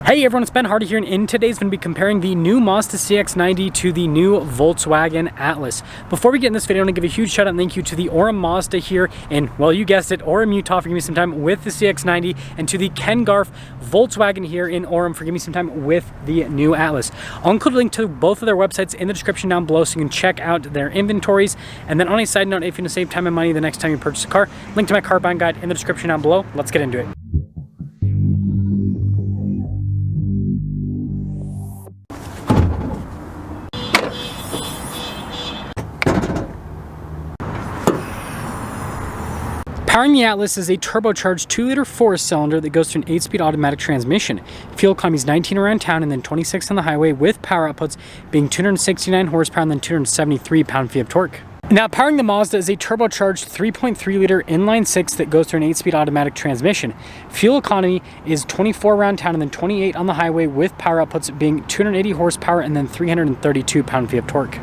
Hey everyone, it's Ben Hardy here, and in today's going to be comparing the new Mazda CX-90 to the new Volkswagen Atlas. Before we get in this video, I want to give a huge shout out and thank you to the Orem Mazda here in, well, you guessed it, Orem, Utah, for giving me some time with the CX-90, and to the Ken Garf Volkswagen here in Orem for giving me some time with the new Atlas. I'll include a link to both of their websites in the description down below so you can check out their inventories. And then on a side note, if you want to save time and money the next time you purchase a car, link to my car buying guide in the description down below. Let's get into it. Powering the Atlas is a turbocharged 2-liter 4-cylinder that goes to an 8-speed automatic transmission. Fuel economy is 19 around town and then 26 on the highway, with power outputs being 269 horsepower and then 273 pound-feet of torque. Now, powering the Mazda is a turbocharged 3.3-liter inline-6 that goes to an 8-speed automatic transmission. Fuel economy is 24 around town and then 28 on the highway, with power outputs being 280 horsepower and then 332 pound-feet of torque.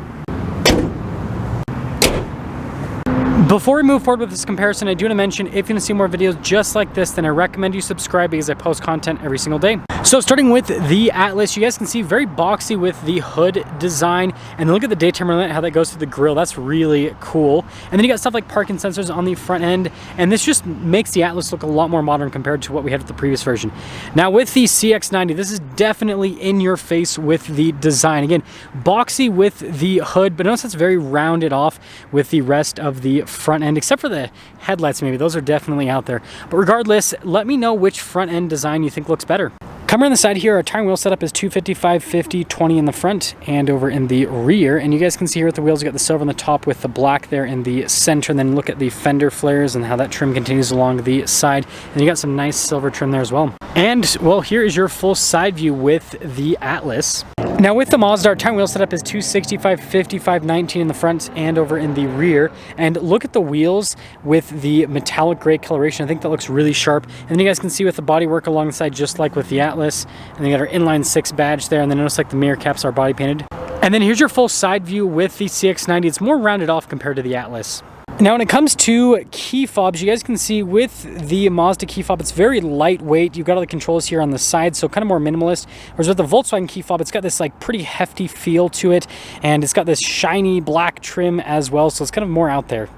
Before we move forward with this comparison, I do want to mention, if you want to see more videos just like this, then I recommend you subscribe because I post content every single day. So starting with the Atlas, you guys can see very boxy with the hood design, and then look at the daytime running light, how that goes through the grille. That's really cool. And then you got stuff like parking sensors on the front end, and this just makes the Atlas look a lot more modern compared to what we had with the previous version. Now with the CX-90, this is definitely in your face with the design. Again, boxy with the hood, but notice it's very rounded off with the rest of the front end, except for the headlights. Maybe those are definitely out there, but regardless, let me know which front end design you think looks better. Coming on the side here, our tire and wheel setup is 255, 50, 20 in the front and over in the rear. And you guys can see here with the wheels, you got the silver on the top with the black there in the center. And then look at the fender flares and how that trim continues along the side. And you got some nice silver trim there as well. And well, here is your full side view with the Atlas. Now with the Mazda, our tire and wheel setup is 265, 55, 19 in the front and over in the rear. And look at the wheels with the metallic gray coloration. I think that looks really sharp. And then you guys can see with the bodywork along the side, just like with the Atlas. And then you got our inline 6 badge there. And then notice like the mirror caps are body painted. And then here's your full side view with the CX-90. It's more rounded off compared to the Atlas. Now when it comes to key fobs, you guys can see with the Mazda key fob, it's very lightweight. You've got all the controls here on the side, so kind of more minimalist. Whereas with the Volkswagen key fob, it's got this like pretty hefty feel to it, and it's got this shiny black trim as well, so it's kind of more out there.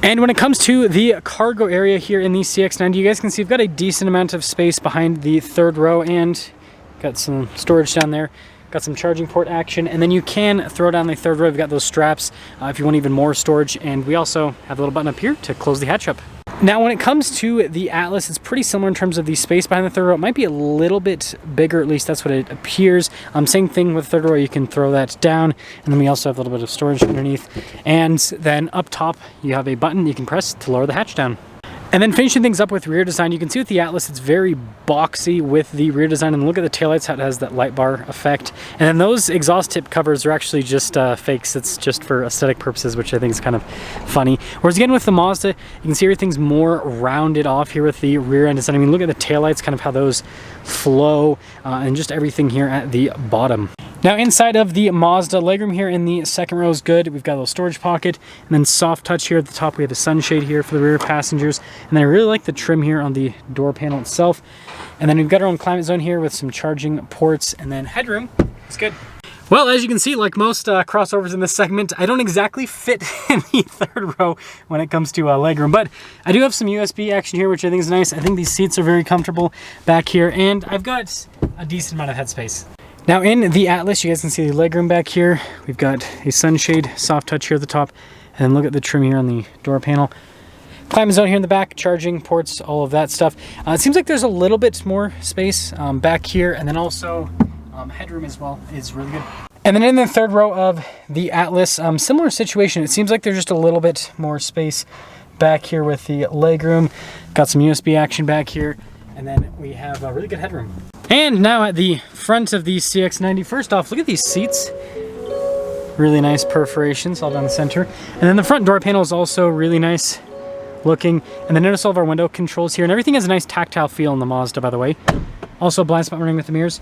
And when it comes to the cargo area here in the CX-90, you guys can see we've got a decent amount of space behind the third row and got some storage down there. Got some charging port action, and then you can throw down the third row. We've got those straps if you want even more storage, and we also have a little button up here to close the hatch up. Now when it comes to the Atlas, it's pretty similar in terms of the space behind the third row. It might be a little bit bigger, at least that's what it appears. Same thing with the third row, you can throw that down, and then we also have a little bit of storage underneath. And then up top, you have a button you can press to lower the hatch down. And then finishing things up with rear design, you can see with the Atlas, it's very boxy with the rear design. And look at the taillights, how it has that light bar effect. And then those exhaust tip covers are actually just fakes. It's just for aesthetic purposes, which I think is kind of funny. Whereas again, with the Mazda, you can see everything's more rounded off here with the rear end design. I mean, look at the taillights, kind of how those flow, and just everything here at the bottom. Now inside of the Mazda, legroom here in the second row is good. We've got a little storage pocket, and then soft touch here at the top. We have a sunshade here for the rear passengers. And then I really like the trim here on the door panel itself. And then we've got our own climate zone here with some charging ports, and then headroom. It's good. Well, as you can see, like most crossovers in this segment, I don't exactly fit in the third row when it comes to legroom, but I do have some USB action here, which I think is nice. I think these seats are very comfortable back here, and I've got a decent amount of headspace. Now in the Atlas, you guys can see the legroom back here. We've got a sunshade, soft touch here at the top, and then look at the trim here on the door panel. Climate zone here in the back, charging ports, all of that stuff. It seems like there's a little bit more space back here, and then also headroom as well is really good. And then in the third row of the Atlas, similar situation. It seems like there's just a little bit more space back here with the legroom. Got some USB action back here, and then we have a really good headroom. And now at the front of the CX-90, first off, look at these seats. Really nice perforations all down the center. And then the front door panel is also really nice looking. And then notice all of our window controls here. And everything has a nice tactile feel in the Mazda, by the way. Also blind spot running with the mirrors.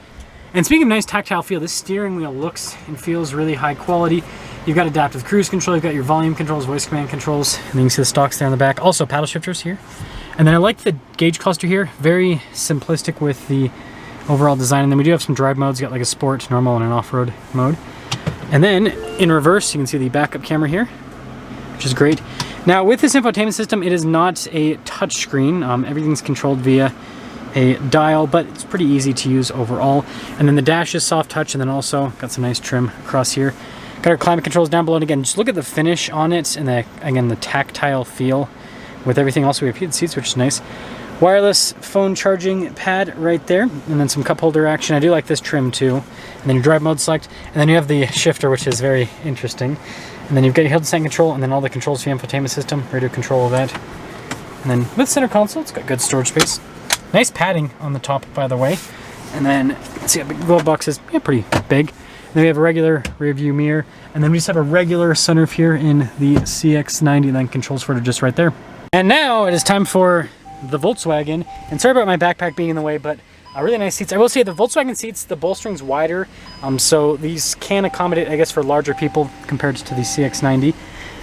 And speaking of nice tactile feel, this steering wheel looks and feels really high quality. You've got adaptive cruise control, you've got your volume controls, voice command controls, and then you can see the stalks there in the back. Also paddle shifters here. And then I like the gauge cluster here. Very simplistic with the overall design. And then we do have some drive modes. You got like a sport, normal, and an off-road mode. And then in reverse, you can see the backup camera here, which is great. Now with this infotainment system, it is not a touchscreen. Everything's controlled via a dial, but it's pretty easy to use overall. And then the dash is soft touch, and then also got some nice trim across here. Got our climate controls down below, and again, just look at the finish on it, and again, the tactile feel with everything. Also, we have heated seats, which is nice. Wireless phone charging pad right there, and then some cup holder action. I do like this trim too. And then your drive mode select, and then you have the shifter, which is very interesting. And then you've got your hill descent control, and then all the controls for the infotainment system, radio control of that. And then with center console, it's got good storage space. Nice padding on the top, by the way. And then, let's see, the glove box is pretty big. And then we have a regular rear view mirror, and then we just have a regular sunroof here in the CX-90, and then controls for it are just right there. And now it is time for the Volkswagen. And sorry about my backpack being in the way, but really nice seats. I will say the Volkswagen seats, the bolstering's wider, so these can accommodate, I guess, for larger people compared to the CX-90.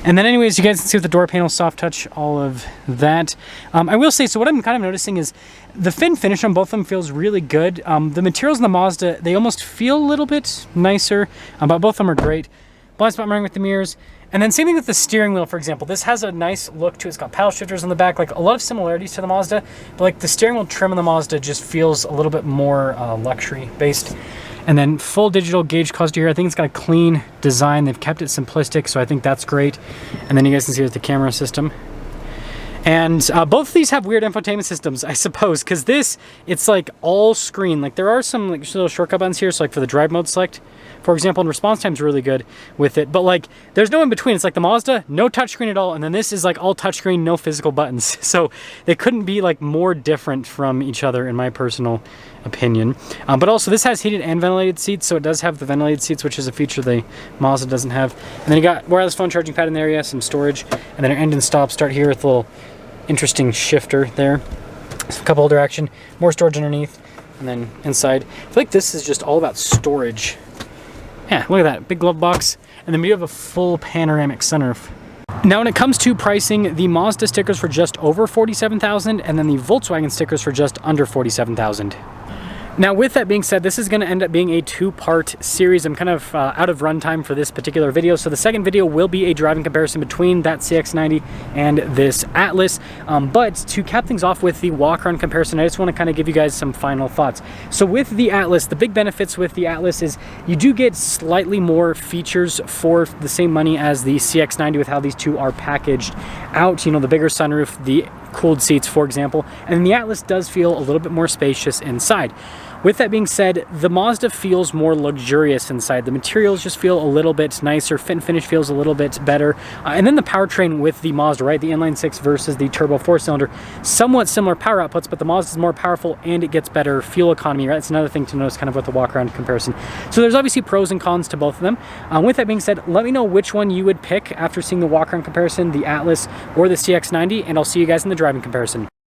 And then anyways, you guys can see with the door panel, soft touch, all of that. I will say, so what I'm kind of noticing is the fin finish on both of them feels really good. The materials in the Mazda, they almost feel a little bit nicer, but both of them are great. Blind spot monitoring with the mirrors. And then same thing with the steering wheel, for example. This has a nice look to it. It's got paddle shifters on the back, like a lot of similarities to the Mazda, but like the steering wheel trim on the Mazda just feels a little bit more luxury based. And then full digital gauge cluster here. I think it's got a clean design. They've kept it simplistic, so I think that's great. And then you guys can see with the camera system. And both of these have weird infotainment systems, I suppose, because this, it's like all screen. Like there are some like little shortcut buttons here, so like for the drive mode select, for example, and response time's really good with it. But like there's no in between. It's like the Mazda, no touchscreen at all, and then this is like all touchscreen, no physical buttons. So they couldn't be like more different from each other in my personal opinion. But also this has heated and ventilated seats, so it does have the ventilated seats, which is a feature the Mazda doesn't have. And then you got wireless phone charging pad in the area, some storage, and then our end and stop start here with a little interesting shifter there. Some cup holder action, more storage underneath, and then inside. I feel like this is just all about storage. Yeah, look at that, big glove box. And then we have a full panoramic sunroof. Now when it comes to pricing, the Mazda stickers for just over $47,000, and then the Volkswagen stickers for just under $47,000. Now with that being said, this is going to end up being a two-part series. I'm kind of out of runtime for this particular video, so the second video will be a driving comparison between that CX-90 and this Atlas. But to cap things off with the walk-around comparison, I just want to kind of give you guys some final thoughts. So with the Atlas, the big benefits with the Atlas is you do get slightly more features for the same money as the CX-90 with how these two are packaged out. You know, the bigger sunroof, the cooled seats, for example, and the Atlas does feel a little bit more spacious inside. With that being said, the Mazda feels more luxurious inside. The materials just feel a little bit nicer. Fit and finish feels a little bit better. And then the powertrain with the Mazda, right? The inline six versus the turbo four-cylinder. Somewhat similar power outputs, but the Mazda is more powerful and it gets better fuel economy, right? It's another thing to notice kind of with the walk-around comparison. So there's obviously pros and cons to both of them. With that being said, let me know which one you would pick after seeing the walk-around comparison, the Atlas or the CX-90, and I'll see you guys in the driving comparison.